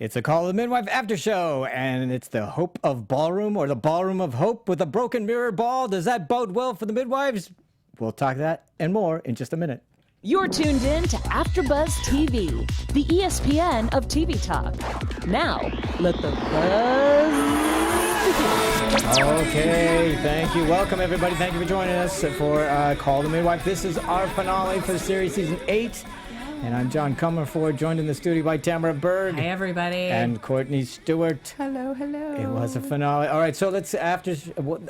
It's a Call The Midwife after show, and it's the Hope of Ballroom, or the Ballroom of Hope with a broken mirror ball. Does that bode well for the midwives? We'll talk that and more in just a minute. You're tuned in to AfterBuzz TV, the ESPN of TV talk. Now, let the buzz begin. Okay, thank you. Welcome, everybody. Thank you for joining us for Call The Midwife. This is our finale for the series, Season 8. And I'm John Comerford, joined in the studio by Tamara Berg. Hey, everybody. And Courtney Stewart. Hello, hello. It was a finale. All right, so let's, after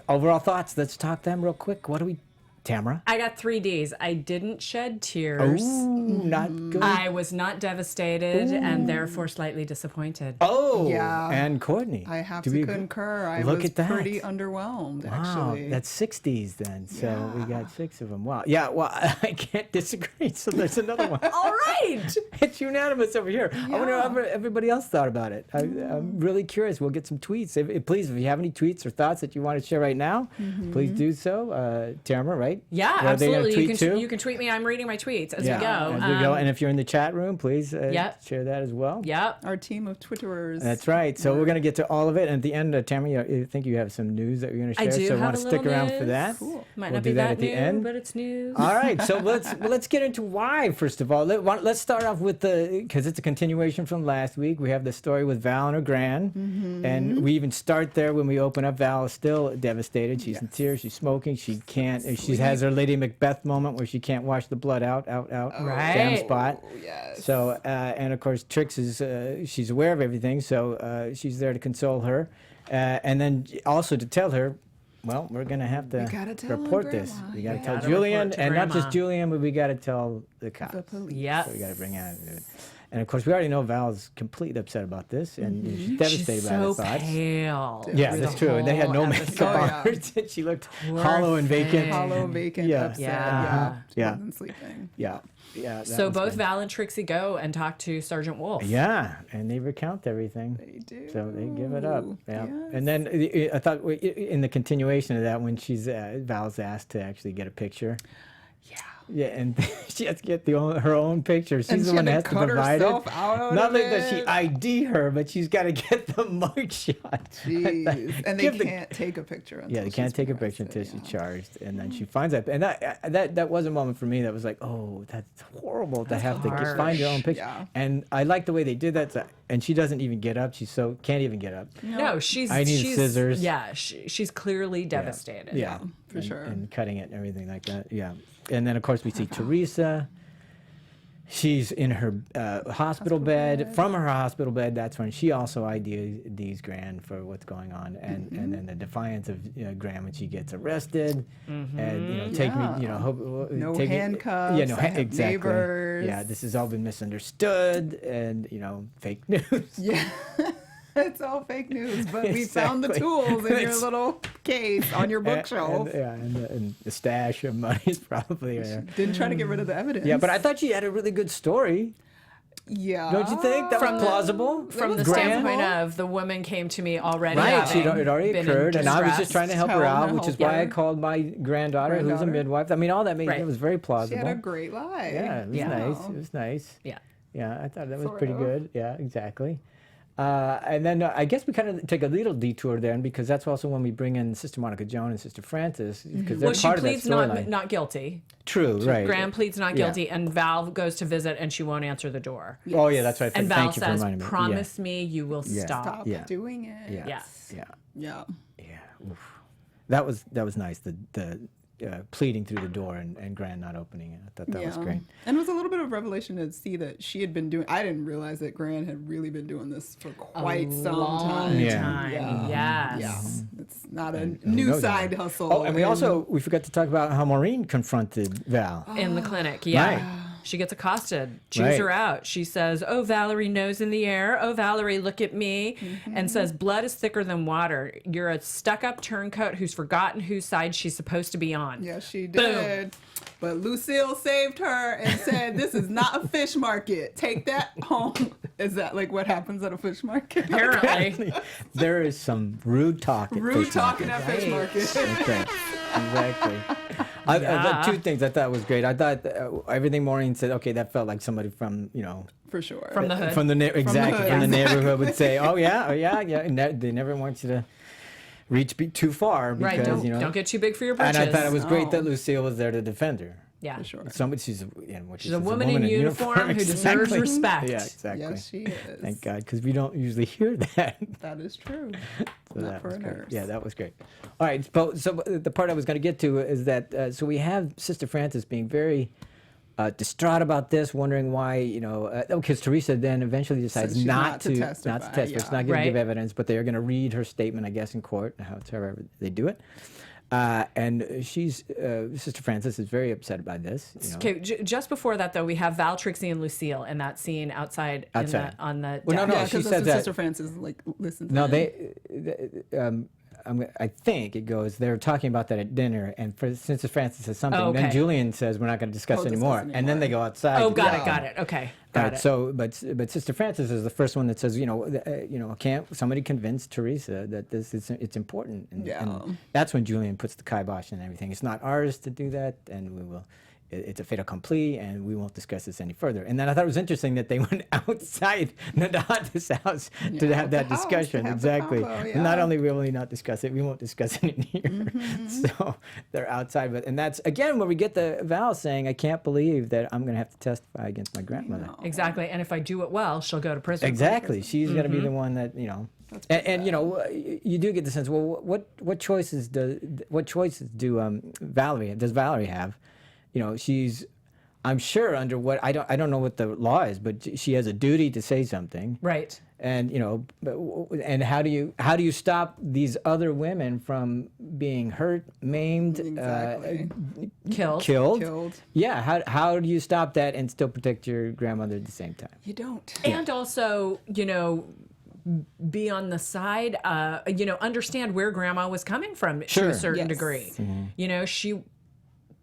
overall thoughts, let's talk them real quick. What do we, Tamara? I got 3 Ds. I didn't shed tears. Oh, not good. I was not devastated and therefore slightly disappointed. Oh, Yeah. And Courtney. I have do to we- concur. I Look was at that. pretty underwhelmed, Wow, actually. that's 60s then. So we Yeah. got 6 of them. Wow. Yeah, well, I can't disagree. So there's another one. All right. It's unanimous over here. I wonder how everybody else thought about it. I'm really curious. We'll get some tweets. Please, if you have any tweets or thoughts that you want to share right now, please do so. Tamara, right? Yeah, Are they gonna absolutely. tweet too? You can tweet me. I'm reading my tweets as Yeah, we go. as we go. And if you're in the chat room, please share that as well. Yep. Our team of Twitterers. That's right. So we're going to get to all of it. And at the end, Tamara, I think you have some news that you're going to I share. do So have want a to little stick around news. for that. Cool. Might We'll not do be that that at the new, end. but it's news. All right, so let's get into why. First of all, let's start off with because it's a continuation from last week. We have the story with Val and her gran, and we even start there when we open up. Val is still devastated. She's in tears. She's smoking. She can't. She has her Lady Macbeth moment where she can't wash the blood out. Right. Damn spot. Oh, yes. So and of course Trix is she's aware of everything, so she's there to console her, and then also to tell her. Well, we're going to have to gotta tell report this. Grandma. We got to Yeah. tell Gotta Julian, report to and not Grandma. just Julian, but we got to tell the cops. The police. Yep. So we got to bring out. And of course, we already know Val's completely upset about this, and she's devastated She's about so it. Thoughts. pale. Yeah, through that's the true. And they had no whole makeup episode. on Oh, her. yeah. She looked Poor hollow and vacant. thing. Hollow, vacant, Yeah. upset. Yeah. Yeah. Wasn't sleeping. Yeah, yeah. that So was both good. Val and Trixie go and talk to Sergeant Wolf. Yeah, and they recount everything. They do. So they give it up. Yeah. Yes. And then I thought in the continuation of that, when she's Val's asked to actually get a picture. Yeah. Yeah, and she has to get her own picture. She's And the she one had that to has to cut provide herself it. out Not of only does she it. ID her, but she's got to get the mugshot. Jeez. And they Give the- can't take a picture until Yeah, they can't she's take a been picture until arrested, she's yeah. charged, and then she finds out. And that was a moment for me that was like, oh, that's horrible to have to find your own picture. Yeah. And I like the way they did that. And she doesn't even get up. Can't even get up. No, she's. I need she's, scissors. Yeah, she's clearly devastated. Yeah, for and, sure. And cutting it and everything like that. Yeah, and then of course we see Teresa. She's in her hospital bed. From her hospital bed, that's when she also IDs Gran for what's going on, and then the defiance of Gran when she gets arrested, and take me, No take handcuffs, Yeah, no, I have exactly. neighbors. Yeah, this has all been misunderstood, and fake news. Yeah. It's all fake news, but we found the Exactly. tools in your It's- little case on your bookshelf. And the stash of money is probably there. Didn't try to get rid of the evidence. Yeah, but I thought she had a really good story. Yeah. Don't you think? That was plausible. From the Gran? standpoint of the woman came to me already. Right, having it already been in occurred, and I was just distress. trying to help her Tell out, her which is help why I her. called my granddaughter, who's a Granddaughter. midwife. I mean, all that Right. it was very She plausible. had a great life. Yeah, it was Yeah. nice. It was nice. Yeah. Yeah, I thought that was Sort pretty of. good. Yeah, exactly. And then I guess we kind of take a little detour then, because that's also when we bring in Sister Monica Joan and Sister Frances, because they're Well, she part of that pleads storyline. not guilty. True, right. Gran pleads not Yeah. guilty, and Val goes to visit, and she won't answer the door. Oh, yeah, that's right. And Val Thank you for says, reminding me. "Promise me you will Yeah. stop." Stop Yeah. doing it. Yeah. Yes. Yeah. Yeah. Yeah. Oof. That was nice. The pleading through the door and Gran not opening it. I thought that was great. And it was a little bit of revelation to see that she had been doing. I didn't realize that Gran had really been doing this for quite some Long time. Yeah. time. Yeah. Yes. Yeah. It's not a Who new knows side that? hustle. Oh, and we forgot to talk about how Maureen confronted Val. In the clinic, yeah. Right. She gets accosted. Chews Right. her out. She says, "Oh, Valerie, nose in the air. Oh, Valerie, look at me." And says, "Blood is thicker than water. You're a stuck-up turncoat who's forgotten whose side she's supposed to be on." Yeah, she did. But Lucille saved her and said, "This is not a fish market. Take that home." Is that like what happens at a fish market? Apparently. There is some rude talk. At Rude fish talking markets. at fish market. Okay. Exactly. Two things I thought was great. I thought everything Maureen said, okay, that felt like somebody from, For sure. From the hood. from the exactly hood. from the neighborhood would say, oh yeah, and they never want you to reach too far because Right. Don't get too big for your And britches. I thought it was great that No. Lucille was there to defend her. Yeah. For sure. Somebody, she's She's a woman in uniform who deserves exactly. respect. Yeah, exactly. Yes, she is. Thank God, because we don't usually hear that. That is true. So Not that for was a great. nurse. Yeah, that was great. All right, so the part I was going to get to is that so we have Sister Frances being very distraught about this, wondering why, because Teresa then eventually decides she's not not to to testify, but she's not going to give Right. evidence, but they are going to read her statement, I guess, in court, however they do it. And Sister Frances is very upset by this. Okay, just before that though, we have Val, Trixie, and Lucille in that scene outside. Outside. On the Well, no, deck. no, Yeah, she because says that. Sister Frances listens. No, in. I think it goes. They're talking about that at dinner, and Sister Frances says something. Oh, Then okay. Julian says, "We're not going to discuss Oh, anymore," discuss and then they go outside. Oh, to got discuss. it. Got it. Okay. All Got right, it. so, but Sister Frances is the first one that says, can't somebody convince Teresa that it's important? And that's when Julian puts the kibosh and everything. It's not ours to do that, and we will. It's a fait accompli, and we won't discuss this any further. And then I thought it was interesting that they went outside Nonnatus House to have that the house, to discussion. have the Exactly. combo, And not yeah. only will we not discuss it, we won't discuss it in here. So they're outside, and that's again where we get the Val saying, "I can't believe that I'm going to have to testify against my grandmother." Exactly. And if I do it well, she'll go to prison. Exactly. She's going to be the one that and you do get the sense. Well, what choices does Valerie have? She's, I'm sure under what I don't know what the law is, but she has a duty to say something. Right. And and how do you stop these other women from being hurt, maimed, Exactly. Killed. Killed. Yeah. How do you stop that and still protect your grandmother at the same time? You don't. And also, be on the side, understand where grandma was coming from to Sure. a certain Yes. degree. Mm-hmm. She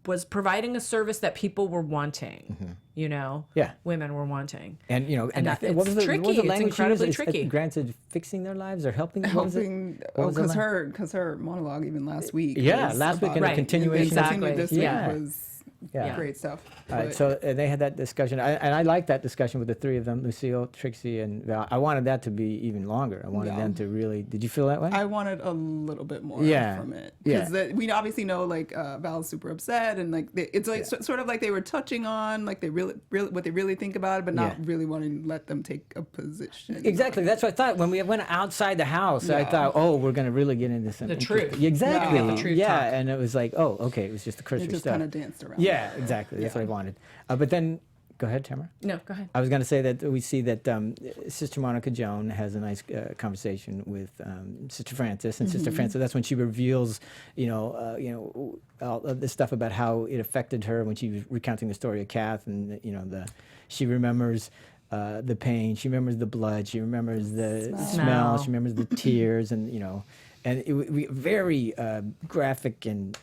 was providing a service that people were wanting, Yeah. women were wanting. And And that- what was it's the tricky. what was the It's language she used? incredibly tricky. Granted, fixing their lives or helping. What was it? Helping, What was the because her monologue even last week. Yeah, was last week about and Right. the continuation. Exactly. continued this Yeah. week was Yeah. great stuff. All right, But- so they had that discussion, and I liked that discussion with the three of them, Lucille, Trixie, and Val. I wanted that to be even longer. I wanted Yeah. them to really. Did you feel that way? I wanted a little bit more Yeah. from it Yeah. because we obviously know Val's super upset and it's like sort of like they were touching on like they really what they really think about it, but not Yeah. really wanting to let them take a position. Exactly. That's what I thought. When we went outside the house, I Yeah. thought, oh, we're going to really get into some The interesting- truth. Exactly. Yeah, the truth Yeah, talk. and it was like, oh, okay, it was just the They cursory just stuff. kind of danced around. Yeah, exactly. That's what I wanted. But then, go ahead, Tamara. No, go ahead. I was going to say that we see that Sister Monica Joan has a nice conversation with Sister Frances, and Sister Frances. That's when she reveals, all of this stuff about how it affected her when she was recounting the story of Cathy, and she remembers. The pain. She remembers the blood. She remembers the smell. She remembers the tears, and very graphic and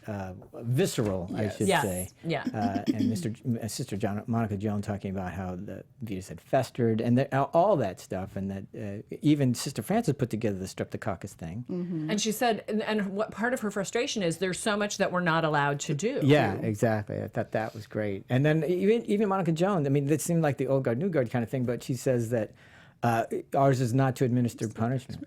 visceral, I should Yes. say. Yeah. And Sister Monica Joan talking about how the fetus had festered, and all that stuff, and that even Sister Frances put together the streptococcus thing. And she said, and what part of her frustration is there's so much that we're not allowed to do. Yeah, exactly. I thought that was great. And then even Monica Joan, I mean, that seemed like the old guard, new guard kind of thing, but she says that ours is not to administer punishment.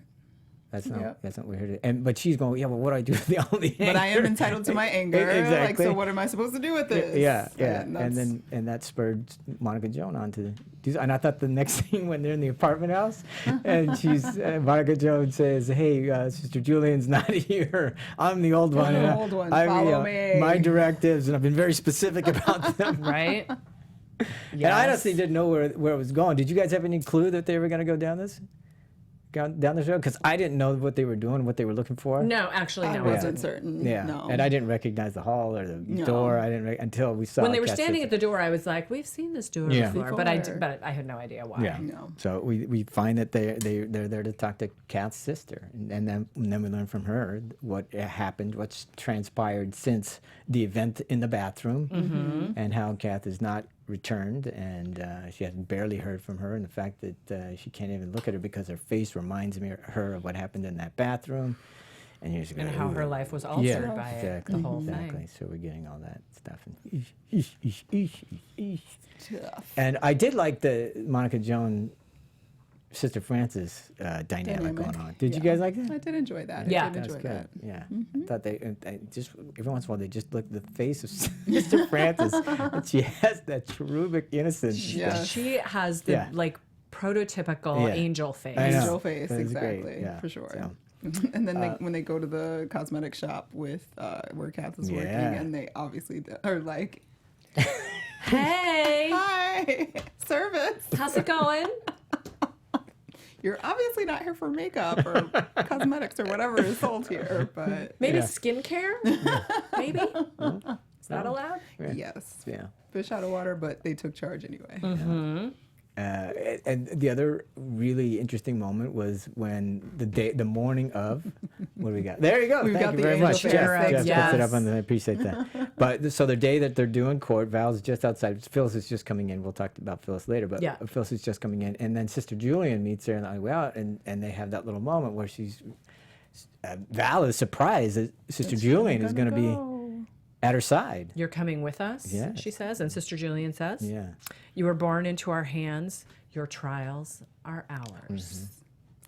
That's not what we're here to. But she's going, yeah. Well, what do I do with the only anger? But I am entitled to my anger. Exactly. Like, so what am I supposed to do with this? Yeah. And that spurred Monica Joan on to do. And I thought the next thing when they're in the apartment house, and Monica Joan says, "Hey, Sister Julian's not here. I'm the old one. the old one. Follow me." My directives, and I've been very specific about them." Right? And I honestly didn't know where it was going. Did you guys have any clue that they were going to go down this road? Because I didn't know what they were doing, what they were looking for. No, actually, I no. wasn't certain. Yeah, No. and I didn't recognize the hall or the door. I didn't until we saw. When they were Cathy. standing at the door, I was like, "We've seen this door Yeah. before," but I had no idea why. Yeah. No. So we find that they're there to talk to Cathy's sister, and then we learn from her what happened, what's transpired since the event in the bathroom, and how Cathy is not returned, and she hasn't barely heard from her, and the fact that she can't even look at her because her face reminds her of what happened in that bathroom. And you're just And going, how her "Ooh." life was altered by it, the whole exactly. thing. So we're getting all that stuff. And, eesh, eesh, eesh, eesh. Tough. And I did like the Monica Joan, Sister Francis dynamic going on. Did you guys like that? I did enjoy that. Yeah. I did That's enjoy good. that. Yeah, I thought they just every once in a while they just look at the face of Sister Francis, and she has that cherubic innocence. Yeah. She has the like prototypical Yeah. angel face. I know. Angel face, That is great. exactly, Yeah. for sure. So, And then when they go to the cosmetic shop with where Kath is working, Yeah. and they obviously are like, Hey, "Hi, service. how's it going? You're obviously not here for makeup or cosmetics or whatever is sold here, but Maybe Yeah. skincare? Maybe? Is that allowed? yes, yeah. fish out of water." But they took charge anyway. And the other really interesting moment was when the morning of, what do we got? There you go. We've Thank got you the very angel much. face. Jeff puts it Yes. up on the, I appreciate that. But so the day that they're doing court, Val's just outside. Phyllis is just coming in. We'll talk about Phyllis later, but Yeah. Phyllis is just coming in. And then Sister Julian meets her on the way out, and they have that little moment where Val is surprised that Sister Julian is going to be at her side. You're coming with us, Yeah. she says. And Sister Julian says, Yeah. You were born into our hands. Your trials are ours.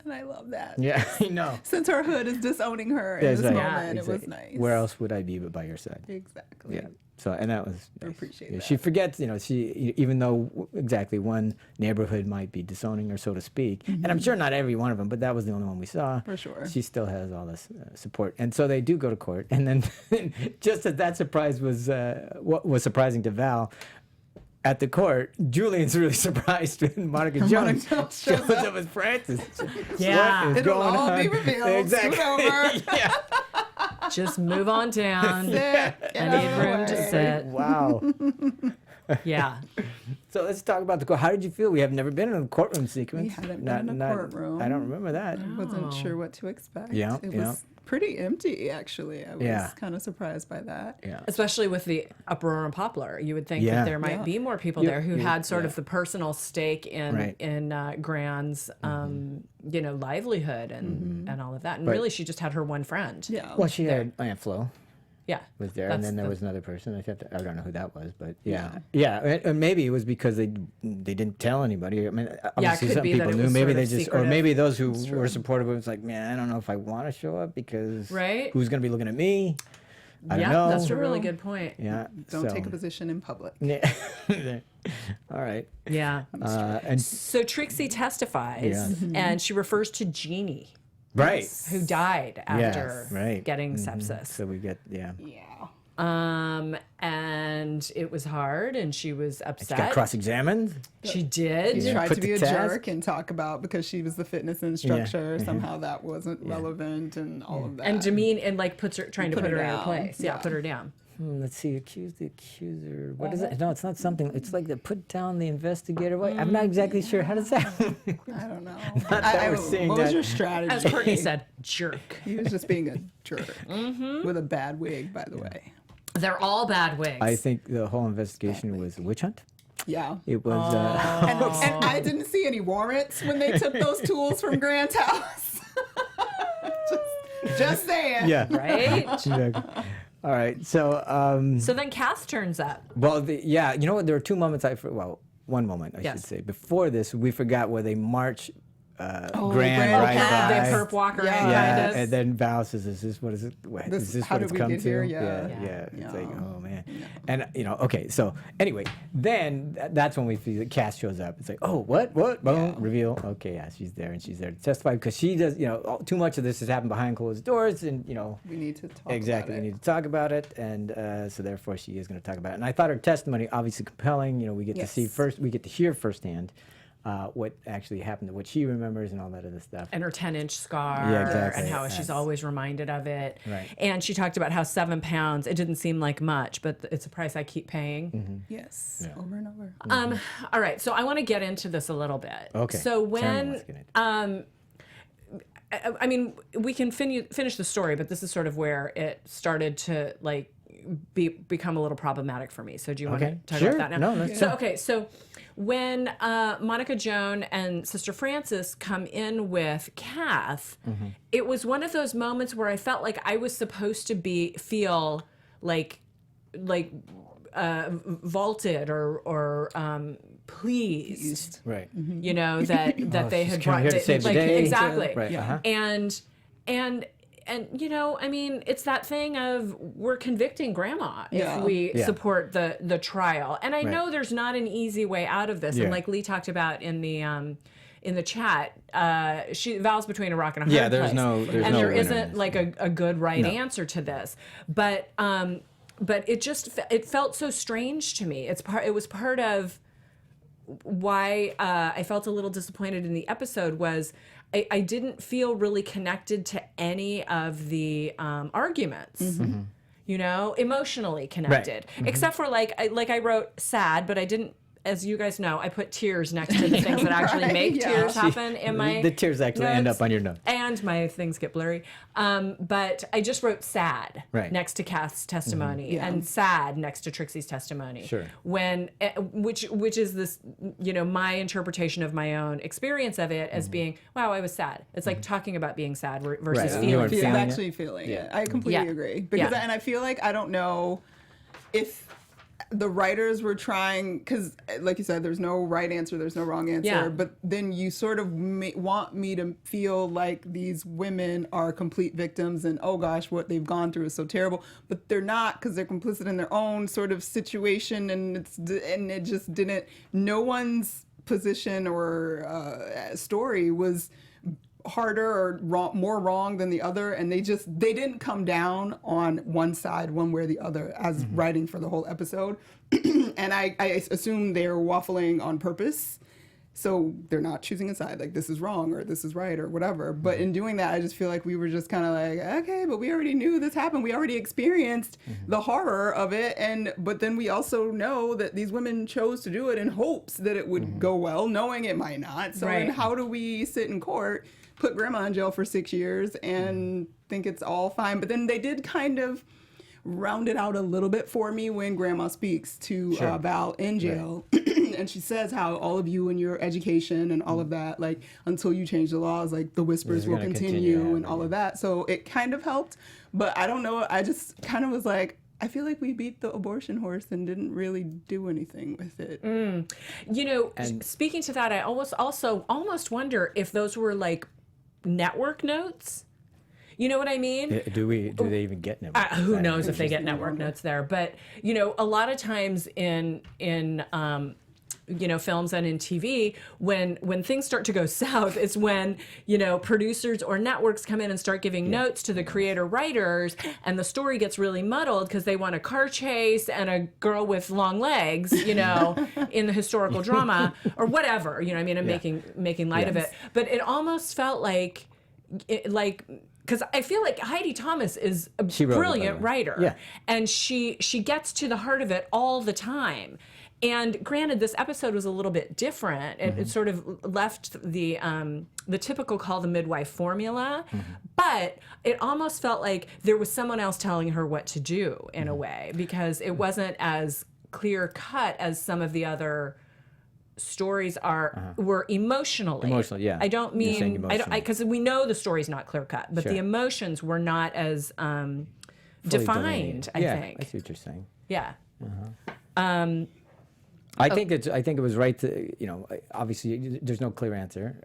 And I love that. Yeah, I know. Since her hood is disowning her in Yeah, this exactly. moment, it was Exactly. nice. Where else would I be but by your side? Exactly. Yeah. So, and that was. I nice. appreciate Yeah, that. She forgets, even though exactly one neighborhood might be disowning her, so to speak, and I'm sure not every one of them, but that was the only one we saw. For sure. She still has all this support, and so they do go to court, and then just as that surprise was what was surprising to Val. At the court, Julian's really surprised when Monica Joan shows up with Francis. Yeah. What is It'll going all on? be revealed. Exactly. Scoot over. Yeah. Just move on down. Sit. I need room to sit. Wow. Yeah. So let's talk about the court. How did you feel? We have never been in a courtroom sequence. We haven't been in a courtroom. I don't remember that. I wasn't sure what to expect. Yeah, It yeah. was pretty empty, actually. I was Yeah. kind of surprised by that. Yeah. Especially with the uproar and poplar, you would think Yeah. that there might Yeah. be more people Yeah, there who yeah, had sort yeah. of the personal stake in Right. Gran's livelihood and all of that. And But- really, she just had her one friend. Yeah. Well, she had Aunt Flo Yeah. was there, and That's then there the- was another person. I don't know who that was, but yeah. And maybe it was because they didn't tell anybody. I mean, obviously could some be that people it knew. was Maybe sort they of just, or secretive. maybe those who were supportive of it was like, man, I don't know if I want to show up because Right. who's going to be looking at me? I Yeah, don't know. that's a really good point. Yeah. Don't so- take a position in public. Yeah. All right. Yeah. And So Trixie testifies, and she refers to Jeannie, right. who died after Yes, right. getting sepsis. So we get Yeah. And it was hard, and she was She upset. got cross-examined. She did. He tried Put to the be a task. jerk and talk about because she was the fitness instructor. Somehow that wasn't relevant and all of that. And demean and trying to Put put her her in her down. place. Yeah, Yeah. put her down. Let's see. Accuse the accuser. What is it? No, it's not something. It's like the put down the investigator. Wait, I'm not exactly sure. How does that? I don't know. that we're seeing what was that. your strategy? As Courtney said, jerk. He was just being a jerk with a bad wig, by the way. They're all bad wigs. I think the whole investigation was a witch hunt. Yeah. It was. And I didn't see any warrants when they took those tools from Grant's house. just saying. Yeah. Right? Exactly. All right. So, So then Cass turns up. well, you know what? There were two moments one moment I should Yes. say. Before this, we forgot where they march Gran Gran right Path. by. They perp walker Yeah. in, Yeah, kind of. and then Val says, "Is this what is it? Is this how what did it's we come get to?" here? Yeah, Yeah. It's like, Yeah. oh man, and okay. So anyway, then that's when we feel that Cass shows up. It's like, oh, what? Boom, Yeah. reveal. Okay, yeah, she's there, and she's there to testify because she does. Too much of this has happened behind closed doors, and We need to talk exactly. about We it. need to talk about it, and so therefore she is going to talk about it. And I thought her testimony obviously compelling. We get to see Yes. we get to hear firsthand what actually happened, what she remembers, and all that other stuff. And her 10-inch scar, Yeah, exactly. and how she's Yes. always reminded of it. Right. And she talked about how 7 pounds, it didn't seem like much, but it's a price I keep paying. Yes. Over and over. All right, so I want to get into this a little bit. Okay. So Tell me when, what's gonna- I mean, we can finish the story, but this is sort of where it started to become a little problematic for me. So do you want Okay. to talk Sure. about that now? No, let's So go. okay, so when Monica Joan and Sister Frances come in with Cathy, it was one of those moments where I felt like I was supposed to feel like vaulted or pleased. Right. You know, that they she's had coming brought here to save the like day. exactly. Right. Uh-huh. And you know, I mean, it's that thing of we're convicting grandma if we Yeah. support the trial. And I know there's not an easy way out of this. Yeah. And like Lee talked about in the chat, Val's between a rock and a hard Yeah, there's place. no and no there winner in isn't this. like a good right answer to this. But it felt so strange to me. It was part of why I felt a little disappointed in the episode was I didn't feel really connected to any of the arguments. You know, emotionally connected, except for like I wrote sad, but I didn't. As you guys know, I put tears next to the things that actually make tears happen in my The tears actually end notes, up on your notes. and my things get blurry. But I just wrote sad next to Kath's testimony and sad next to Trixie's testimony. Sure. When which is this, you know, my interpretation of my own experience of it as being, wow, I was sad. It's like talking about being sad versus Right. feeling You weren't sad. feeling it. Actually feeling it. I completely agree. Because and I feel like I don't know if the writers were trying, because like you said, there's no right answer, there's no wrong answer, but then you sort of want me to feel like these women are complete victims and oh gosh, what they've gone through is so terrible, but they're not, because they're complicit in their own sort of situation, and it just didn't, no one's position or story was harder or more wrong than the other, and they didn't come down on one side one way or the other as writing for the whole episode. And I assume they're waffling on purpose, so they're not choosing a side like this is wrong or this is right or whatever. But in doing that, I just feel like we were just kind of like, okay, but we already knew this happened, we already experienced the horror of it, but then we also know that these women chose to do it in hopes that it would go well, knowing it might not. So then how do we sit in court, put grandma in jail for 6 years and think it's all fine? But then they did kind of round it out a little bit for me when grandma speaks to Val in jail. And she says how all of you and your education and all of that, like until you change the laws, like the whispers will continue and all of that. So it kind of helped, but I don't know. I just kind of was like, I feel like we beat the abortion horse and didn't really do anything with it. You know, speaking to that, I also almost wonder if those were like network notes. You know what I mean? Do they even get network? Who knows if they get network notes there? But you know, a lot of times in you know, films and in TV, when things start to go south, it's when, you know, producers or networks come in and start giving notes to the creator writers, and the story gets really muddled because they want a car chase and a girl with long legs, you know, in the historical drama or whatever, you know what I mean? I'm making light of it. But it almost felt like because I feel like Heidi Thomas is a brilliant writer, and she gets to the heart of it all the time. And granted, this episode was a little bit different. It sort of left the typical Call the Midwife formula, but it almost felt like there was someone else telling her what to do in a way, because it wasn't as clear cut as some of the other stories were emotionally. Emotional, yeah. I don't mean because we know the story's not clear cut, but the emotions were not as defined. I think. I see what you're saying. Yeah. I think it was right to, you know, obviously there's no clear answer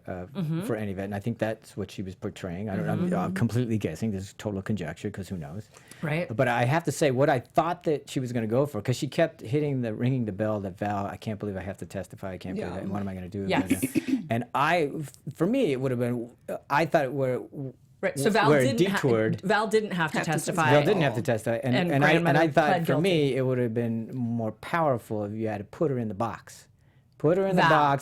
for any of it, and I think that's what she was portraying. I'm completely guessing. This is total conjecture because who knows, right? But I have to say what I thought that she was going to go for, because she kept ringing the bell that Val, I can't believe I have to testify. I can't believe it. What am I going to do? Yes. And for me, it would have been. I thought it were. Right. So Val didn't have to testify. Val didn't have to testify, and I thought for guilty. me it would have been more powerful if you had to put her in the box,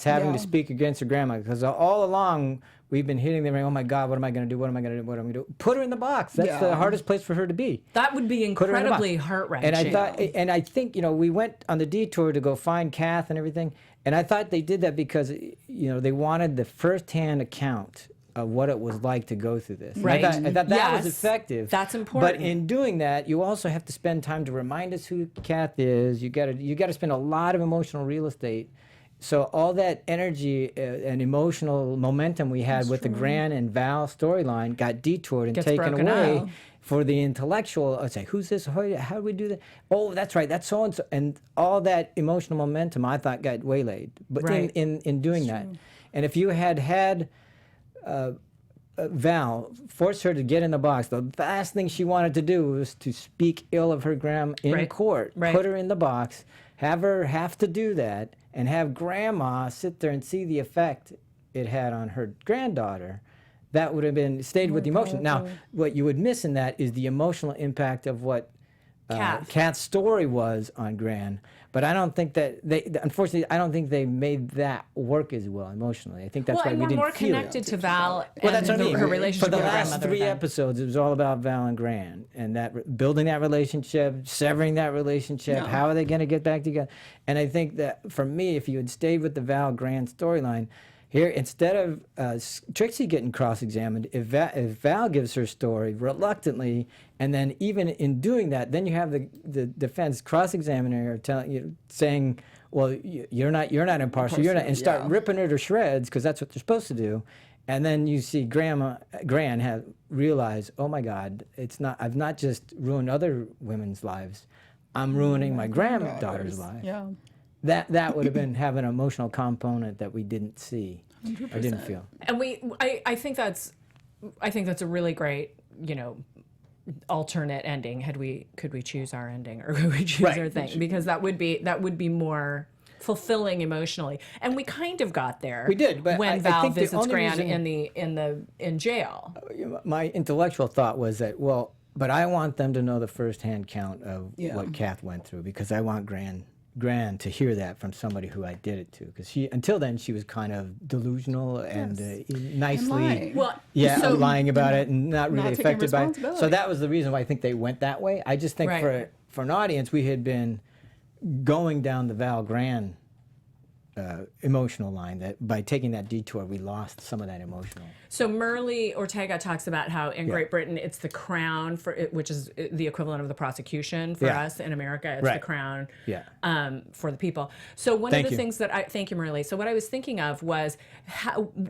having to speak against her grandma, because all along we've been hitting them. Oh my God, what am I going to do? What am I going to do? What am I going to do? Put her in the box. That's the hardest place for her to be. That would be incredibly heart-wrenching. And I think, you know, we went on the detour to go find Cathy and everything, and I thought they did that because, you know, they wanted the first-hand account of what it was like to go through this. And Right. I thought that was Yes. effective. That's important. But in doing that, you also have to spend time to remind us who Cathy is. You got to spend a lot of emotional real estate. So all that energy and emotional momentum we had with the Gran and Val storyline got detoured and Gets taken broken away up. for the intellectual. I'd say, who's this? How do we do that? Oh, that's right. That's so-and-so. And all that emotional momentum, I thought, got waylaid. But Right. in doing that. And if you had Val force her to get in the box, the last thing she wanted to do was to speak ill of her gram in Right. court. Right. Put her in the box, have her have to do that, and have grandma sit there and see the effect it had on her granddaughter. That would have been stayed with the emotion. Now, what you would miss in that is the emotional impact of what Kat's story was on Gran. But I don't think that unfortunately, I don't think they made that work as well emotionally. I think that's why and we we're didn't more feel connected it. to Val Well, and that's what I mean. her relationship For the with her last grandmother. 3 then. episodes, it was all about Val and Gran and that building that relationship, severing that relationship. Yeah. How are they going to get back together? And I think that for me, if you had stayed with the Val Gran storyline, here instead of Trixie getting cross-examined, if Val gives her story reluctantly, and then even in doing that, then you have the defense cross-examining her, saying, "Well, you're not impartial. You're not," and start ripping her to shreds because that's what they're supposed to do. And then you see Gran have realized, oh my God, it's not. I've not just ruined other women's lives. I'm ruining my granddaughter's life. Yeah. That would have been have an emotional component that we didn't see or didn't feel. And I think that's a really great, alternate ending. Could we choose our ending, or could we choose our thing? Because that would be more fulfilling emotionally. And we kind of got there. We did, but when I Val think the visits only Gran reason- in jail. My intellectual thought was that, well, but I want them to know the firsthand count of what Kath went through, because I want Gran to hear that from somebody who I did it to, because until then she was kind of delusional and nicely lying. so- lying about it and not really taking affected by it. responsibility. So that was the reason why I think they went that way. I just think Right. for an audience, we had been going down the Val Gran emotional line, that by taking that detour we lost some of that emotional. So Merle Ortega talks about how in Great Britain it's the crown which is the equivalent of the prosecution for us in America. It's the crown for the people. So one of the things that thank you, Merle. So what I was thinking of was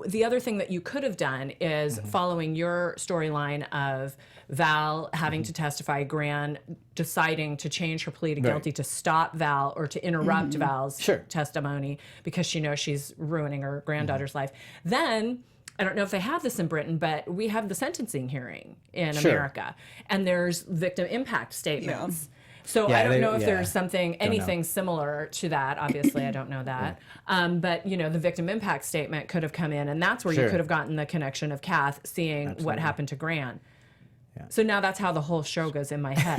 the other thing that you could have done is following your storyline of Val having to testify, Gran deciding to change her plea to guilty to stop Val or to interrupt Val's testimony because she knows she's ruining her granddaughter's life. Then, I don't know if they have this in Britain, but we have the sentencing hearing in America, and there's victim impact statements. So I don't know if there's anything similar to that. Obviously, I don't know that. But the victim impact statement could have come in, and that's where you could have gotten the connection of Kath seeing what happened to Gran. So now that's how the whole show goes in my head.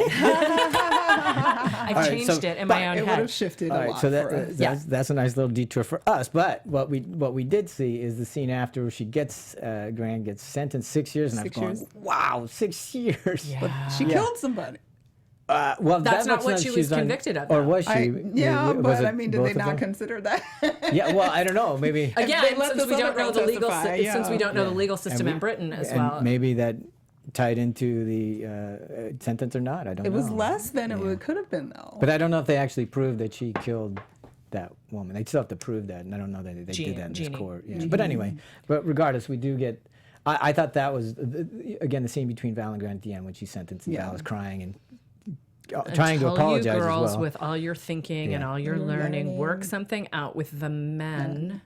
I've changed it in my own It would head. have shifted a lot So for us. that's a nice little detour for us. But what we did see is the scene after where she Gran gets sentenced 6 years, and 6 I'm years. going, wow, 6 years. Yeah. She killed somebody. Well, That's not looks what like she was she's convicted of, or though. was she? Was it did both they of not them? consider that? Yeah, well, I don't know. Maybe Again, they let since this we don't other know girl the legal testify, since we don't know the legal system in Britain as well. Maybe that tied into the sentence or not. I don't know. It was less than it could have been, though. But I don't know if they actually proved that she killed that woman. They still have to prove that, and I don't know that they did that in this court. Yeah. But anyway, regardless, we do get. I thought that was again the scene between Val and Gran at the end when she's sentenced and Val is crying and trying to apologize you girls, as well. with all your thinking and all your learning, work something out with the men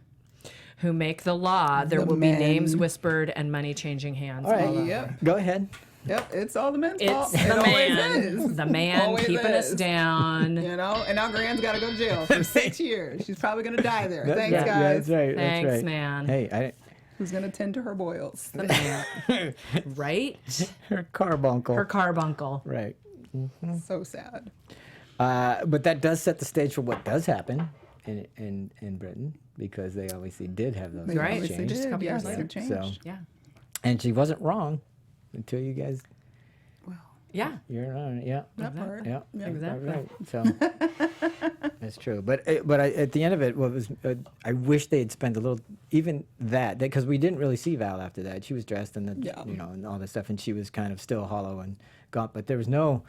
who make the law. There will be names whispered and money changing hands. All right, all over. Yep. Go ahead. Yep, it's all the men's It's fault. the It always man, is. the man Always keeping us is. down. And now Gran's got to go to jail for 6 years. She's probably going to die there. Thanks, Yeah, guys. that's right. Thanks, that's right. man. Hey, Who's going to tend to her boils? The man, right? her carbuncle. Her carbuncle. Right. So sad. But that does set the stage for what does happen in Britain, because they obviously did have those Right. things Obviously changed. Just a couple Yes, years later. it changed. So, Yeah. and she wasn't wrong until you guys Yeah. You're on it. Yeah. That part. Yeah. Exactly. Right. So that's true. But at the end of it, what was I wish they had spent a little even that because we didn't really see Val after that. She was dressed and and all this stuff, and she was kind of still hollow and gaunt. But there was no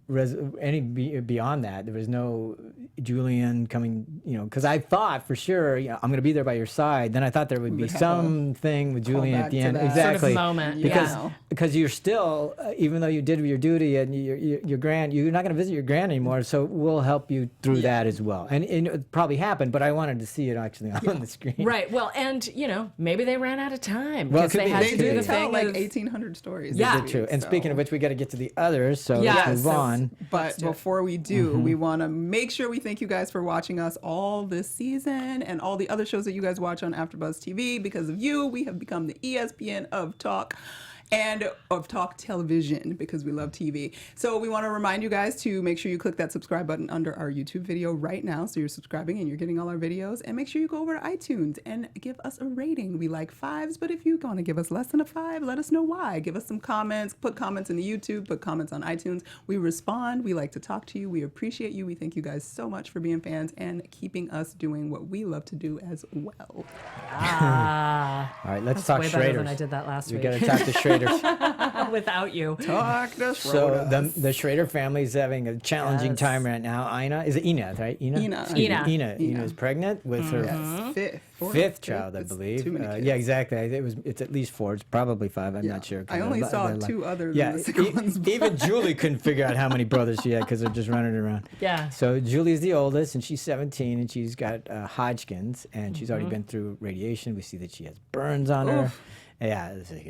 beyond that. There was no Julian coming, because I thought for sure, I'm going to be there by your side. Then I thought there would be something with Julian at the end. Sort Exactly. of moment. Because you're still, even though you did your duty and your grand, you're not going to visit your grand anymore. So we'll help you through that as well. And it probably happened, but I wanted to see it actually on the screen. Right. Well, and maybe they ran out of time Well, because they had to do the thing like of 1,800 stories. Yeah. True. And speaking of which, we got to get to the others. So Yeah, let's move on. But before we do, we want to make sure we thank you guys for watching us all this season and all the other shows that you guys watch on AfterBuzz TV. Because of you, we have become the ESPN of talk and of talk television because we love TV. So we want to remind you guys to make sure you click that subscribe button under our YouTube video right now so you're subscribing and you're getting all our videos. And make sure you go over to iTunes and give us a rating. We like 5s, but if you want to give us less than a 5, let us know why. Give us some comments, put comments in the YouTube, put comments on iTunes. We respond. We like to talk to you. We appreciate you. We thank you guys so much for being fans and keeping us doing what we love to do as well. All right, let's talk way Schrader. better than I did that last week. We got to talk to Schrader. Without you. Talk to So the Schrader family is having a challenging time right now. Ina, is it Ina, right? Ina is pregnant with her fifth child, I believe. Too many kids. Yeah, exactly. It's at least 4. It's probably 5. I'm not sure. I only saw 2 other than the second ones. Even Julie couldn't figure out how many brothers she had because they're just running around. Yeah. So Julie's the oldest, and she's 17, and she's got Hodgkin's, and she's already been through radiation. We see that she has burns on her. Yeah, it's like,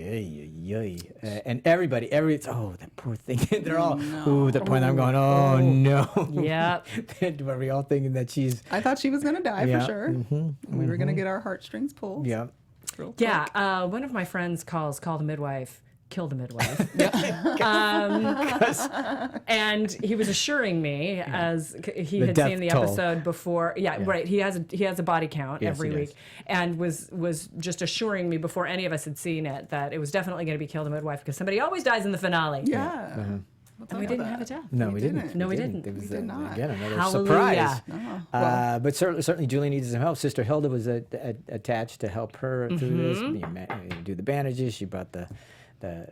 and everybody, that poor thing. They're all, the point I'm going, no. Yep. Are we all thinking that she's... I thought she was going to die for sure. We were going to get our heartstrings pulled. Yeah. Yeah. One of my friends calls Call the Midwife, Kill the Midwife. And he was assuring me as he had seen the episode before. Yeah, right. He has a body count every week, and was just assuring me before any of us had seen it that it was definitely going to be Kill the Midwife because somebody always dies in the finale. Yeah. And we didn't have a death. No, we didn't. No, we didn't. It was, did not. Again, another Hallelujah. surprise. But certainly Julie needs some help. Sister Hilda was attached to help her through this, do the bandages. She brought the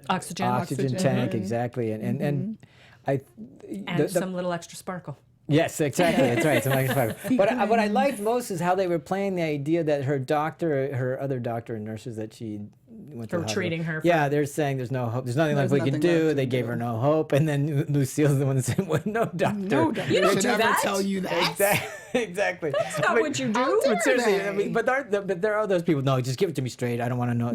oxygen tank, exactly, and some little extra sparkle. Yes, exactly. That's right. Some extra sparkle. But what I liked most is how they were playing the idea that her other doctor and nurses that she went to treating her. Yeah, they're saying there's no hope. There's nothing left we can do. They gave her no hope, and then Lucille's the one that said, "Well, no doctor. No doctor. You don't should do ever that. tell you that." Exactly. That's not what you do. But seriously, but there are those people. No, just give it to me straight. I don't want to know.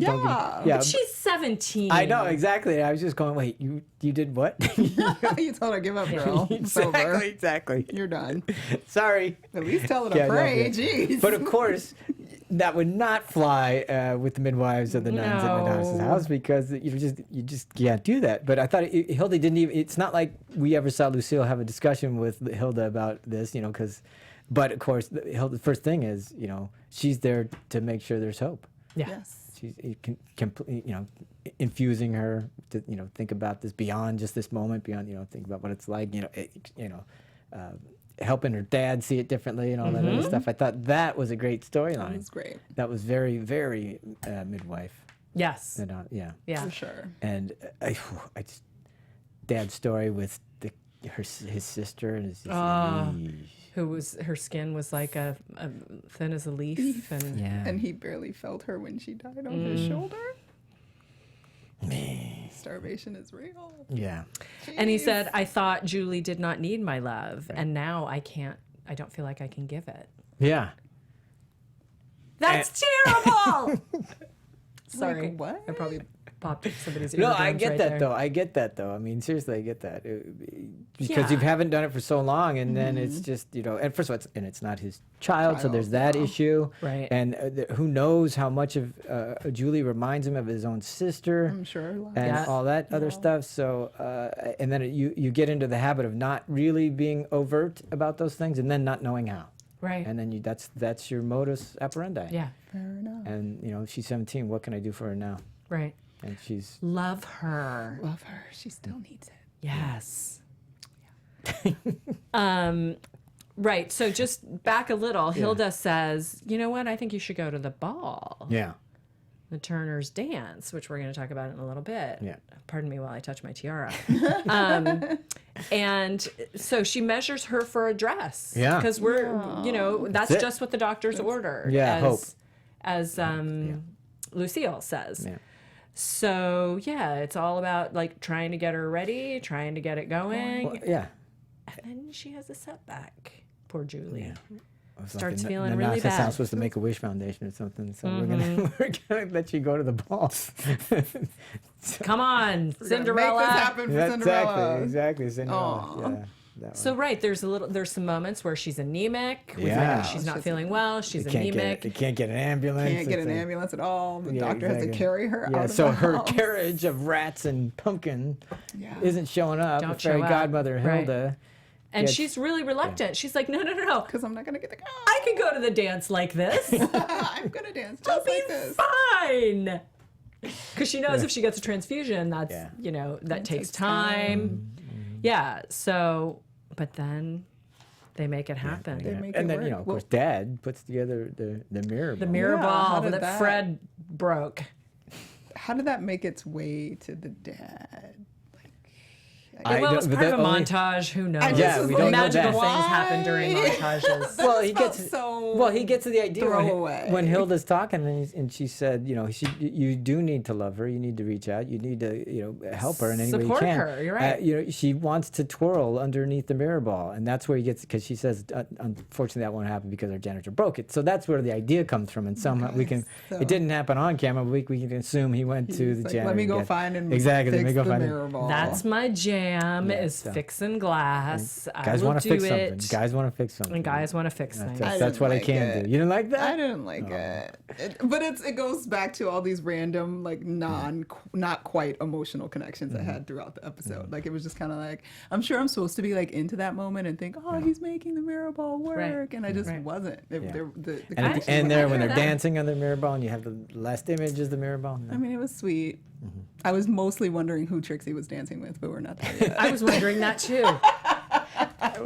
But she's 17. I know exactly. I was just going, wait, you did what? You told her, give up, girl. It's over. Exactly. You're done. Sorry. At least tell her to pray. Jeez. But of course, that would not fly with the midwives of the nuns at Nonnatus House because you just can't do that. But I thought Hilda didn't even. It's not like we ever saw Lucille have a discussion with Hilda about this, because. But of course, the first thing is, she's there to make sure there's hope. Yeah. Yes. She's infusing her to think about this beyond just this moment, beyond think about what it's like, helping her dad see it differently and all that other stuff. I thought that was a great storyline. That was great. That was very, very midwife. Yes. For sure. And I just dad's story with his sister and her skin was like a thin as a leaf, and he barely felt her when she died on his shoulder. Starvation is real. Yeah. Jeez. And he said, I thought Julie did not need my love, and now I don't feel like I can give it. Yeah. That's terrible. Sorry. Like, what? I probably popped somebody's ear. No, I get that though. I get that though. I mean, seriously, I get that because you haven't done it for so long, and then it's just And first of all, it's not his child, so there's that issue. Right. And who knows how much of Julie reminds him of his own sister. I'm sure. And all that other stuff. So, and then you get into the habit of not really being overt about those things, and then not knowing how. Right. And then that's your modus operandi. Yeah. Fair enough. And she's 17. What can I do for her now? Right. And she's love her. Love her. She still needs it. Yes. Right. So just back a little. Hilda says, you know what? I think you should go to the ball. Yeah. The Turner's dance, which we're going to talk about in a little bit. Yeah. Pardon me while I touch my tiara. And so she measures her for a dress. Yeah. Because we're, that's it. just what the doctors ordered. Yeah, hope. As Lucille says. Yeah. So, yeah, it's all about like trying to get her ready, trying to get it going. Well, yeah. And then she has a setback. Poor Julie. Yeah. Starts the feeling really Nonnatus bad. House was the Make-A-Wish Foundation or something, so we're gonna let you go to the ball. Come on, Make Cinderella. this happen for Cinderella. Exactly, Cinderella. Yeah, So right, there's some moments where she's anemic. Yeah. She's not feeling well. She's anemic. They can't get an ambulance. Can't get an It's like- ambulance at all. The Yeah, doctor has to exactly. carry her Yeah, out of so the her house. carriage of rats and pumpkin Yeah. isn't showing up. Don't Her fairy show up. godmother Right. Hilda. And gets- she's really reluctant. She's like, no. Because I'm not going to get the car. I can go to the dance like this. I'm going to dance I'll just be like this. fine. Because she knows if she gets a transfusion, that's, Yeah. that takes time. Yeah. So, but then they make it happen. They make And it then, work. of course, Dad puts together the mirror. The ball. mirror Yeah, how ball did that that- Fred broke. How did that make its way to the dad? I Well, it was don't- part but of a the only- montage. Who knows? Yeah, we don't know Magical that. things happen during montages. Well, he felt gets so well. He gets to the idea throwaway. when Hilda's talking, and she said, you do need to love her. You need to reach out. You need to, help her in any way you Support can. her, you're right. She wants to twirl underneath the mirror ball, and that's where he gets because she says, unfortunately, that won't happen because our janitor broke it. So that's where the idea comes from, and somehow we can. so- It didn't happen on camera, but we can assume he went to He's the like, janitor. let me and go get- find and exactly. fix Let me go the find mirror ball. That's my jam. Yeah, is so- fixing glass. I Guys will want do to fix it. something. Guys want to fix something. And guys want to fix things. That's what I like can it. do. You didn't like that? I didn't like it. But it goes back to all these random, like, not quite emotional connections I had throughout the episode. Like, it was just kind of like, I'm sure I'm supposed to be, like, into that moment and think, oh, he's making the mirror ball work. Right. And I just Right. wasn't. Yeah. The And at the connection end was there, not when they're that. dancing on the mirror ball, and you have the last image is the mirror ball. No. I mean, it was sweet. I was mostly wondering who Trixie was dancing with, but we're not there yet. I was wondering that too.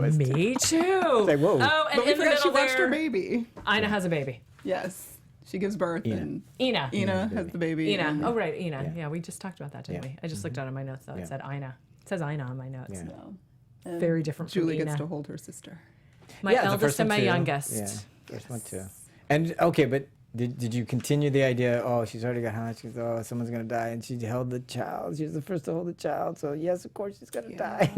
Me too. Like, whoa. Oh, and But we in the forgot she middle watched her there, baby. Ina has a baby. Yes. She gives birth Ina. and Ina. Ina has the baby. Ina. and- Oh, right. Ina. Yeah, we just talked about that, didn't Yeah. we? I just looked out on my notes, though. It Yeah. said Ina. It says Ina on my notes. Yeah. So, and Very different from Julie Ina. gets to hold her sister. My Yeah, the eldest first and one my too. youngest. Yeah, first one too. And okay, but did you continue the idea? Oh, she's already got hot. She's someone's gonna die, and she held the child. She was the first to hold the child, so yes, of course she's gonna die.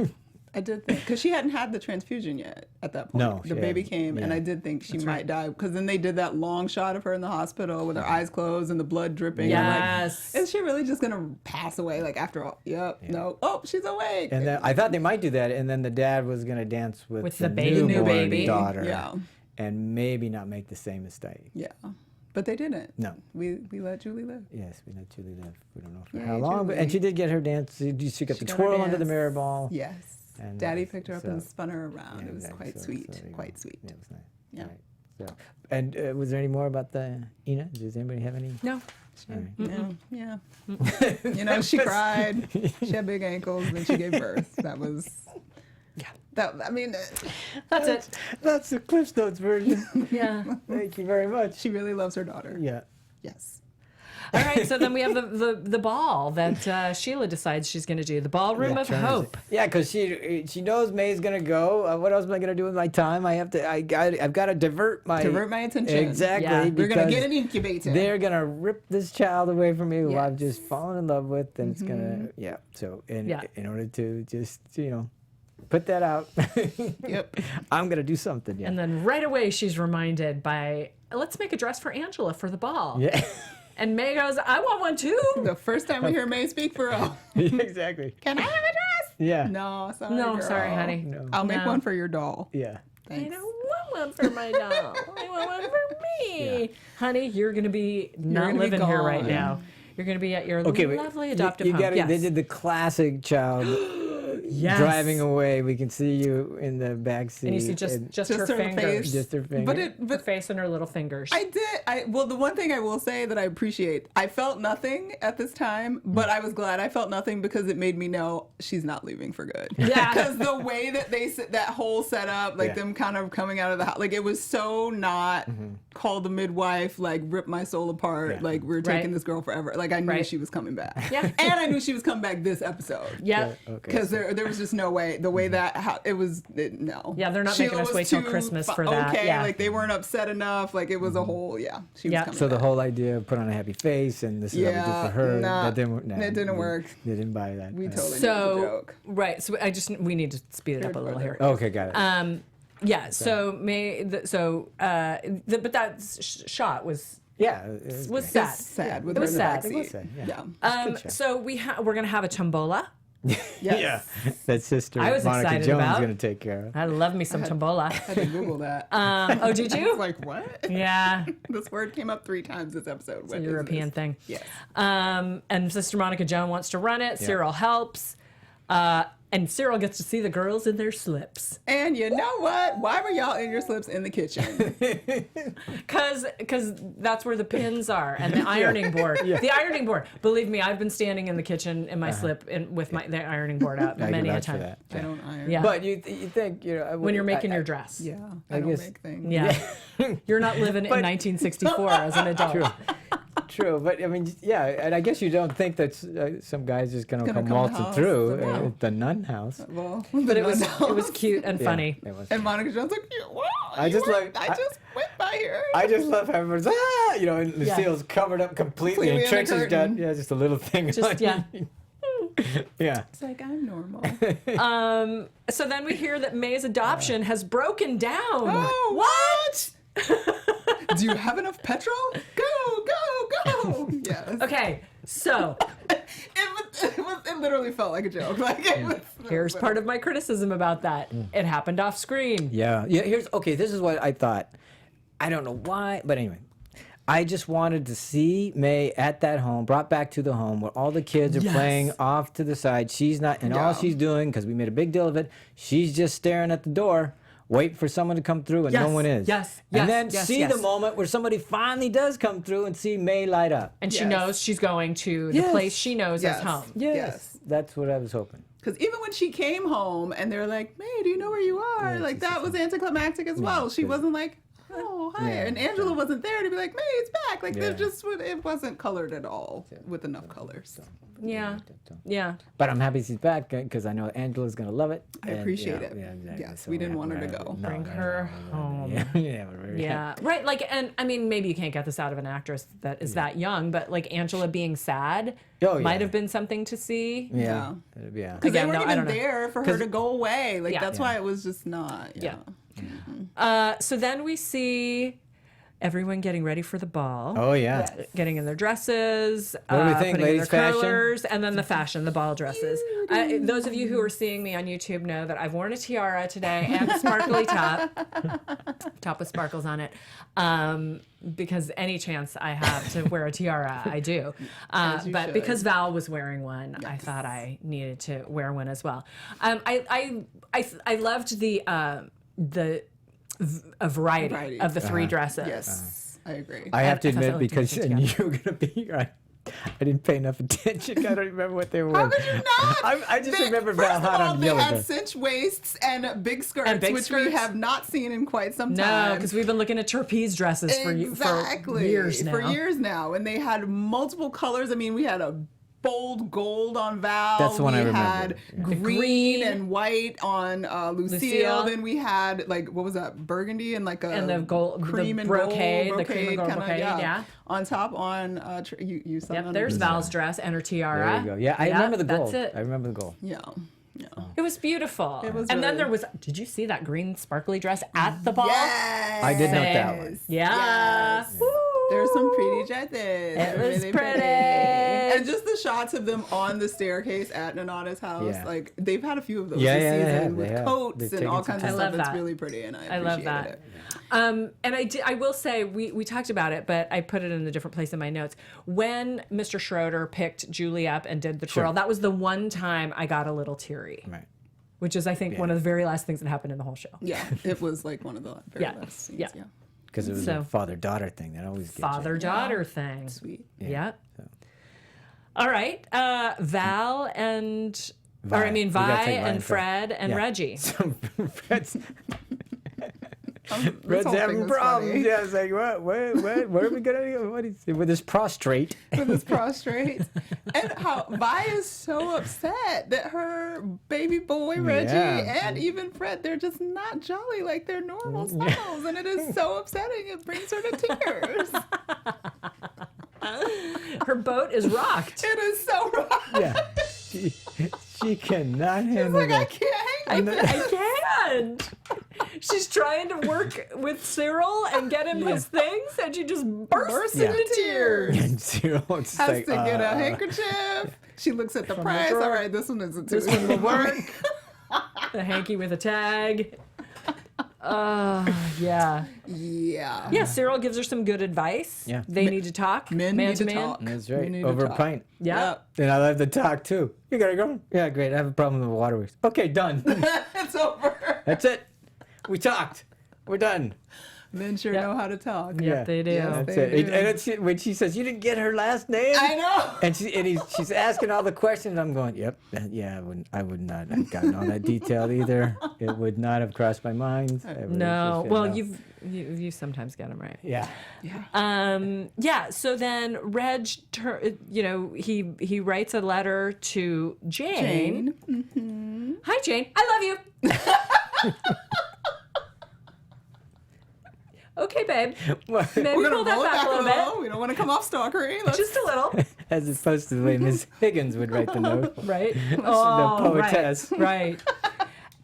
I did think because she hadn't had the transfusion yet at that point. No, the she baby hadn't. came, and Yeah. I did think she might die because then they did that long shot of her in the hospital with her eyes closed and the blood dripping. I'm Yes. like, is she really just gonna pass away? Like after all? Yep. No. Oh, she's awake. And then I thought they might do that, and then the dad was gonna dance with the baby. newborn New baby. daughter, Yeah. and maybe not make the same mistake. Yeah. But they didn't. No. We let Julie live. Yes, we let Julie live. We don't know for Yay, how long, but, and Julie. she did get her dance. She got She the got her twirl under the dance. mirror ball. Yes. And, Daddy picked her up and so- spun her around. Yeah, It was exactly. quite So sweet. there you Quite go. sweet. Yeah, it was nice. Yeah. All right. So, and was there any more about the Ina? Does anybody have any? No. All right. Yeah. You know, she cried. She had big ankles and she gave birth. That was. Yeah. That I mean, That's it. That's the Cliff Notes version. Yeah. Thank you very much. she really loves her daughter. Yeah. Yes. All right. So then we have the ball that Sheila decides she's going to do. The ballroom of hope. Yeah, because she knows May's gonna go. What else am I gonna do with my time? I've got to divert my attention. Exactly. Yeah. We're gonna because get an incubator. They're gonna rip this child away from me who I've Yes. just fallen in love with, and it's gonna So in order to just put that out, Yep. I'm gonna do something. Yeah. And then right away she's reminded by, let's make a dress for Angela for the ball. Yeah. And May goes, I want one too. The first time we hear May speak for real. Exactly. Can I have a dress? Yeah. No, sorry. No, girl. sorry, honey. No. I'll make No. one for your doll. Yeah. I Thanks. don't want one for my doll. I want one for me. Honey, you're going to be not gonna be living here right gone. now. You're going to be at your Okay, but lovely adoptive you home. gotta, Yes. They did the classic child driving away. We can see you in the back seat. And you see just her fingers. Face. Just her fingers. Her face and her little fingers. Well, the one thing I will say that I appreciate, I felt nothing at this time, but I was glad I felt nothing because it made me know she's not leaving for good. Yeah. Because the way that that whole setup, like them kind of coming out of the house, like it was so not Call the Midwife, like rip my soul apart, like we're taking this girl forever. Like I knew she was coming back. Yeah. And I knew she was coming back this episode. Yeah. Because there was just no way. The way that it was, no. Yeah, they're not Sheila making us was wait till too Christmas for that. Okay, Yeah. like they weren't upset enough. Like it was a whole, she was coming So the back. whole idea of put on a happy face and this is what we do for her. That didn't work. They didn't buy that. We totally made the joke. Right. So we need to speed it up a little here. Okay, got it. Yeah. So but that shot was was sad. Sad. With It her was in the sad. backseat. It was sad, Yeah. So we're gonna have a tombola. Yes. that Sister I was Monica excited Joan's about. going to take care of. I love me some tombola. I had to Google that. Oh, did I you? was like, what? Yeah. This word came up 3 times this episode. It's a European thing. Yes. And Sister Monica Joan wants to run it. Cyril helps. And Cyril gets to see the girls in their slips. And you know what? Why were y'all in your slips in the kitchen? Because that's where the pins are and the ironing board. The ironing board. Believe me, I've been standing in the kitchen in my slip with the ironing board out many a time. I don't iron. Yeah. But you think, When you're making your dress. Yeah. I don't guess- make things. Yeah. You're not living in 1964 as an adult. True, but I mean, and I guess you don't think that some guy's just going to come come waltzing house. through No. the nun house. Well, But it was cute and funny. It was. And Monica Jones like, wow. I just went by here. I just love how everyone's and Lucille's covered up completely, and Completely in the Trixie's got curtain. just a little thing. Just, on. yeah. Yeah. It's like, I'm normal. So then we hear that May's adoption has broken down. Oh, what? Do you have enough petrol? Go. Yes. Okay, so It literally felt like a joke. Like here's part of my criticism about that. It happened off screen. Yeah. This is what I thought. I don't know why, but anyway. I just wanted to see May at that home, brought back to the home where all the kids are playing off to the side. She's not, and all she's doing, because we made a big deal of it, she's just staring at the door, wait for someone to come through, and no one is. And then see the moment where somebody finally does come through and see May light up. And she knows she's going to the place she knows as home. Yes. That's what I was hoping. Because even when she came home and they're like, May, do you know where you are? Like, that was anticlimactic as well. She wasn't like, oh, hi. And Angela wasn't there to be like, May, it's back. Like, it wasn't colored at all with enough colors. Yeah. But I'm happy she's back because I know Angela's going to love it. I appreciate it. Yeah, exactly. Yes, So we didn't want her to go. Bring her home. Yeah. Right. Like, and I mean, maybe you can't get this out of an actress that is that young, but like Angela being sad might have been something to see. Yeah. Because they Again, weren't I even don't know. there for her to go away. Like, Yeah. that's why it was just not. So then we see everyone getting ready for the ball. Oh, yeah. Getting in their dresses, What do we think, putting in ladies' their fashion? curlers, and then the ball dresses. Those of you who are seeing me on YouTube know that I've worn a tiara today and a sparkly top with sparkles on it, because any chance I have to wear a tiara, I do. But should. because Val was wearing one, I thought I needed to wear one as well. I loved a variety of the 3 dresses. Yes, I agree. I have to I thought that admit, looked because decent, and you were going to be right. I didn't pay enough attention. I don't remember what they were How wearing. could you not? I just remember Val First of had all, on they yellow had dress. cinch waists and big skirts, which we skirts. have not seen in quite some No, time. because we've been looking at trapeze dresses for years now. For years now. And they had multiple colors. I mean, we had a bold gold on Val. That's the one I we remember. had Yeah. green and white on Lucille. Lucille. Then we had, like, what was that? Burgundy and like a And the gold, cream the and brocade, gold the cream and gold kinda, brocade, yeah. On top on, you saw Yep, that there's on- Val's dress and her tiara. There you go. Yeah, I remember the gold. That's it. I remember the gold. Yeah. Yeah. It was beautiful. It was and then really- there was, did you see that green sparkly dress at the ball? Yes. I did note that one. Yeah. Yes. Woo. There's some pretty dresses. It was Really pretty. And just the shots of them on the staircase at Nonnatus House. Yeah. Like, they've had a few of those Yeah, this yeah, season yeah, with they have. coats They've and taken all some kinds time. of I stuff. love It's that. really pretty, and I I love appreciated that. it. And I will say, we talked about it, but I put it in a different place in my notes. When Mr. Schroeder picked Julie up and did the twirl, that was the one time I got a little teary. Right. Which is, I think, one of the very last things that happened in the whole show. Yeah, it was like one of the very Yeah. last scenes. Yeah. Yeah. Because it was So- a father-daughter thing that always gets you. Father-daughter thing. Sweet. Yeah. So. All right. Val and... Or I mean, We gotta Vi take Vi and and Fred. Fred and Yeah. Reggie. So Fred's, This Fred's whole thing having was problems. funny. Yeah, it's like, what are we going to do? What is, with this prostrate? With his prostrate. And how Vi is so upset that her baby boy, Reggie, Yeah. and even Fred, they're just not jolly like their normal selves. And it is so upsetting. It brings her to tears. Her boat is rocked. It is so rough. Yeah. She cannot handle Like, I that. can't hang with this. I can't. She's trying to work with Cyril and get him his things, and she just bursts Yeah. into tears. And Cyril's Has like, to get a handkerchief. She looks at the price. drawer. All right, this one isn't This too one will work. The hanky with a tag. Yeah. Yeah. Yeah, Cyril gives her some good advice. Yeah. They need to talk. Men man need to to man. talk. That's We right. need to Over a talk. pint. Yeah. And I love the talk too. You gotta go? Yeah, great. I have a problem with the waterways. Okay, done. It's over. That's it. We talked. We're done. Men sure Yep. know how to talk. Yep, Yeah. they do. Yes, That's they it. do. And it's when she says, "You didn't get her last name." I know. And she's asking all the questions. I'm going, "Yep, yeah, I would not have gotten all that detailed either. It would not have crossed my mind." I would have No. just said Well, no. you sometimes get them right. Yeah. Yeah. So then Reg, he writes a letter to Jane. Hi, Jane. I love you. Okay, babe. Maybe We're pull gonna roll it that back back a little bit. We don't want to come off stalkery. Let's Just a little, As opposed to the way Miss Higgins would write the note. right? The Oh, poetess. right.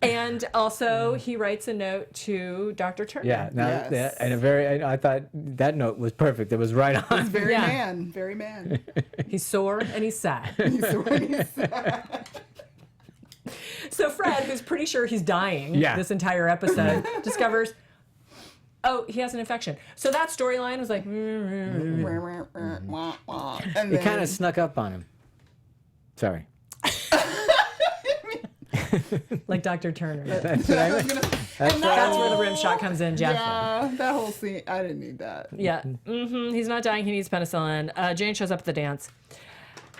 And also, he writes a note to Dr. Turner. Yeah. Now, Yes. and I thought that note was perfect. It was right on. very Yeah. man. Very man. He's sore and he's sad. He's So Fred, who's pretty sure he's dying Yeah. this entire episode, discovers, oh, he has an infection. So that storyline was like, and It then, kind of snuck up on him. Sorry. like Dr. Turner. That's what I meant. That's where the rim shot comes in, Jeff. yeah, that whole scene. I didn't need that. Yeah. He's not dying. He needs penicillin. Jane shows up at the dance.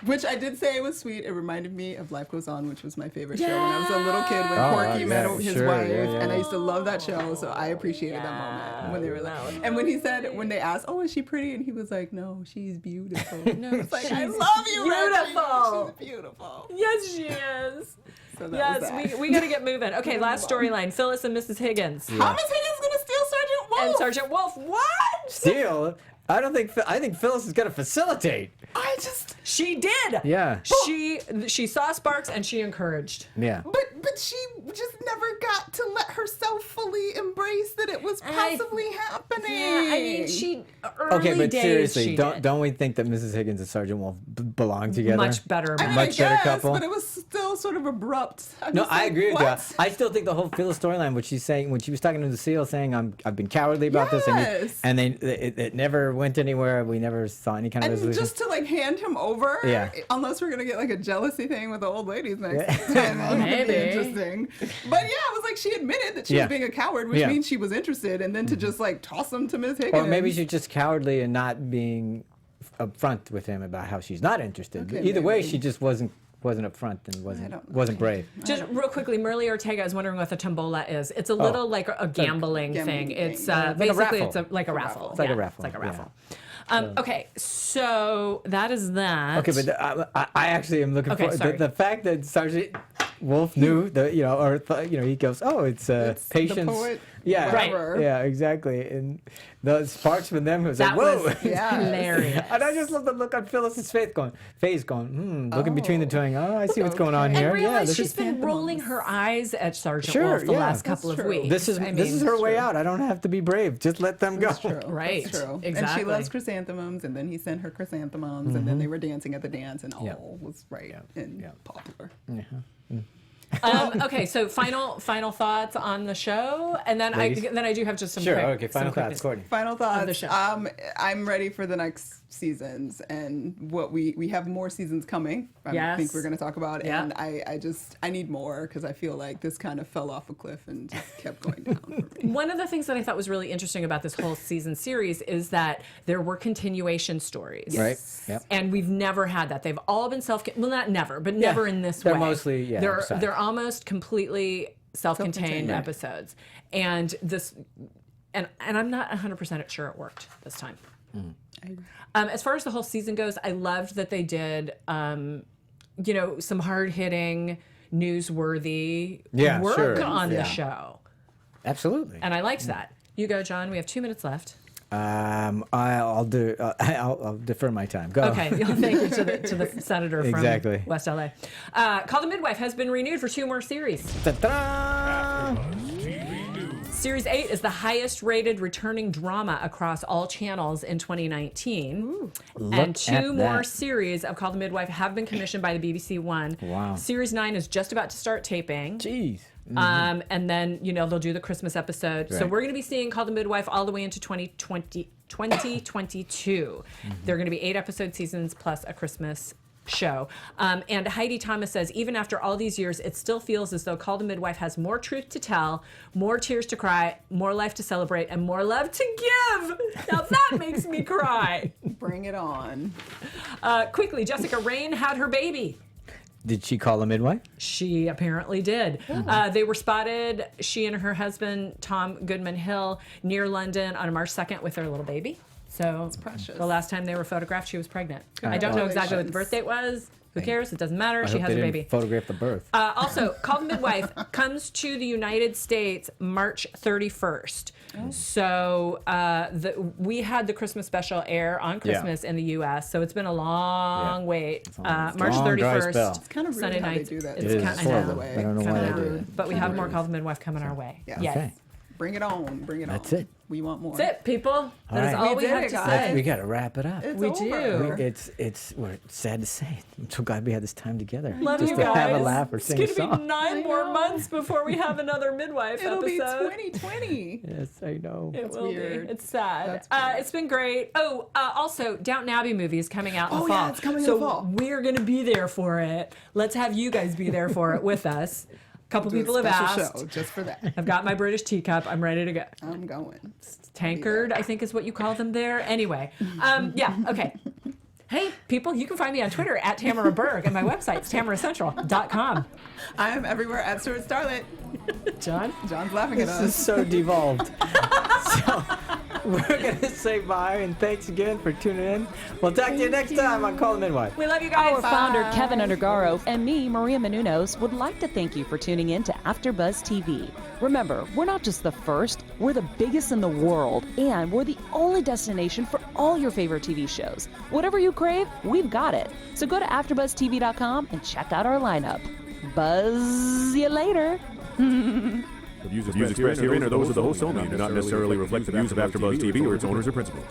Which I did say was sweet. It reminded me of Life Goes On, which was my favorite show when I was a little kid when Oh, Corky yeah, met his sure, wife. yeah, yeah. And I used to love that show, so I appreciated that moment when they were like, and when he said, when they asked, oh, is she pretty? And he was like, no, she's beautiful. No, it's like, I love you, beautiful. Reggie. She's beautiful. Yes, she is. So that was Yes, that. we got to get moving. Okay, last storyline. Phyllis and Mrs. Higgins. How Miss Higgins gonna steal Sergeant Wolf? And Sergeant Wolf. What? Still, I think Phyllis is going to facilitate. I just, She did. Yeah. She saw sparks and she encouraged. Yeah. but she just never got to let herself fully embrace that it was possibly happening. Yeah, I mean, she early Okay, but days, seriously, she don't did. don't we think that Mrs. Higgins and Sergeant Wolf belong together? Much better. I mean, Much I better guess, couple. but it was still sort of abrupt. I'm No, just I like, agree with what? you. I still think the whole Phyllis storyline, what she's saying when she was talking to the seal, saying I've been cowardly about this, Yes. and it never went anywhere. We never saw any kind of And resolution. just to like hand him over, Yeah. unless we're gonna get like a jealousy thing with the old ladies next time, that would be Maybe. interesting. But yeah, it was like she admitted that she Yeah. was being a coward, which Yeah. means she was interested, and then to just like toss him to Miss Higgins. Or maybe she's just cowardly and not being upfront with him about how she's not interested. Okay, Either way, maybe. she just wasn't upfront and wasn't brave. Just real quickly, Merle Ortega is wondering what the tombola is. It's a little like a gambling thing. gambling It's thing. Like a basically raffle. it's like a raffle. It's like a Yeah, raffle, It's like a yeah. raffle. Okay, so that is that. Okay, but I actually am looking Okay, for sorry. the fact that Sergeant Wolf knew he goes, oh, it's the patience, poet. Yeah, whatever. Yeah, exactly. And the sparks from them was That like, whoa. was Yeah. hilarious. And I just love the look on Phyllis's face going, looking between the two, oh, I see what's going on Okay. here. And realize this she's is been rolling her eyes at Sergeant Sure, Wolf the yeah, last that's couple of true. weeks. this is her way out. I don't have to be brave. Just let them go. That's true. Right. That's true. Exactly. And she loves chrysanthemums, and then he sent her chrysanthemums, and then they were dancing at the dance, and all was right and popular. Okay, so final thoughts on the show, and then I do have just some Sure. quick, Okay. Final some quick thoughts, Courtney. Final thoughts. the show. I'm ready for the next seasons, and what we have more seasons coming. I think we're going to talk about, and I need more because I feel like this kind of fell off a cliff and just kept going down for me. One of the things that I thought was really interesting about this whole season series is that there were continuation stories. Right. Yep. And we've never had that. They've all been not never, but never in this They're way. mostly, They're almost completely self-contained Right. episodes. And this, and I'm not 100% sure it worked this time. As far as the whole season goes, I loved that they did, some hard-hitting, newsworthy work on the show. Absolutely. And I liked that. You go, John. We have 2 minutes left. I'll defer my time. Go. Okay, thank you to the senator from Exactly. West LA. Call the Midwife has been renewed for 2 more series. Ta-da! Series 8 is the highest rated returning drama across all channels in 2019. And 2 more series of Call the Midwife have been commissioned by the BBC One. Wow. Series 9 is just about to start taping. Jeez. And then, they'll do the Christmas episode. So Right. we're going to be seeing Call the Midwife all the way into 2022. There are going to be 8 episode seasons plus a Christmas show. And Heidi Thomas says, even after all these years, it still feels as though Call the Midwife has more truth to tell, more tears to cry, more life to celebrate, and more love to give. Now that makes me cry. Bring it on. Quickly, Jessica Raine had her baby. Did she call a midwife? She apparently did. They were spotted, she and her husband, Tom Goodman Hill, near London on March 2nd with their little baby. So precious. The last time they were photographed, she was pregnant. I don't know exactly what the birth date was. Who cares? It doesn't matter. She has a baby. Photograph the birth. Also, Call the Midwife comes to the United States March 31st. So we had the Christmas special air on Christmas in the U.S., so it's been a long wait. March long, dry 31st, spell. It's kind of rude Sunday how night. they do that. It's It is. kind It's horrible. of I don't know why they do it. But we have more Call the Midwife coming our way. Yes. Yes. Okay. Bring it on. Bring it on. That's it. We want more. That's it, people. That is right. all We we did have it, to guys. say. We got to wrap it up. It's We over. do. We're sad to say. I'm so glad we had this time together. Love just you to guys. have a laugh or sing a It's going to song. be 9 more months before we have another midwife It'll be episode. 2020. Yes, I know. It will weird. be. It's sad. That's weird. It's been great. Oh, also, Downton Abbey movie is coming out in the Oh, fall. yeah, it's coming in so the fall. we're going to be there for it. Let's have you guys be there for it with us. A couple Do a people have special asked. show just for that. I've got my British teacup. I'm ready to go. I'm going. Tankard, I think is what you call them there. Anyway, okay. Hey, people, you can find me on Twitter at Tamara Berg, and my website's tamaracentral.com. I am everywhere at Stuart Starlet. John? John's laughing at This us. is so devolved. So we're going to say bye and thanks again for tuning in. We'll talk to you next time on Call the Midwife. We love you guys. Our founder, Kevin Undergaro, and me, Maria Menounos, would like to thank you for tuning in to AfterBuzz TV. Remember, we're not just the first, we're the biggest in the world, and we're the only destination for all your favorite TV shows. Whatever you crave, we've got it. So go to AfterBuzzTV.com and check out our lineup. Buzz you later. The views expressed herein are those of the host only and do not necessarily reflect the views of AfterBuzz TV or its owners or principals.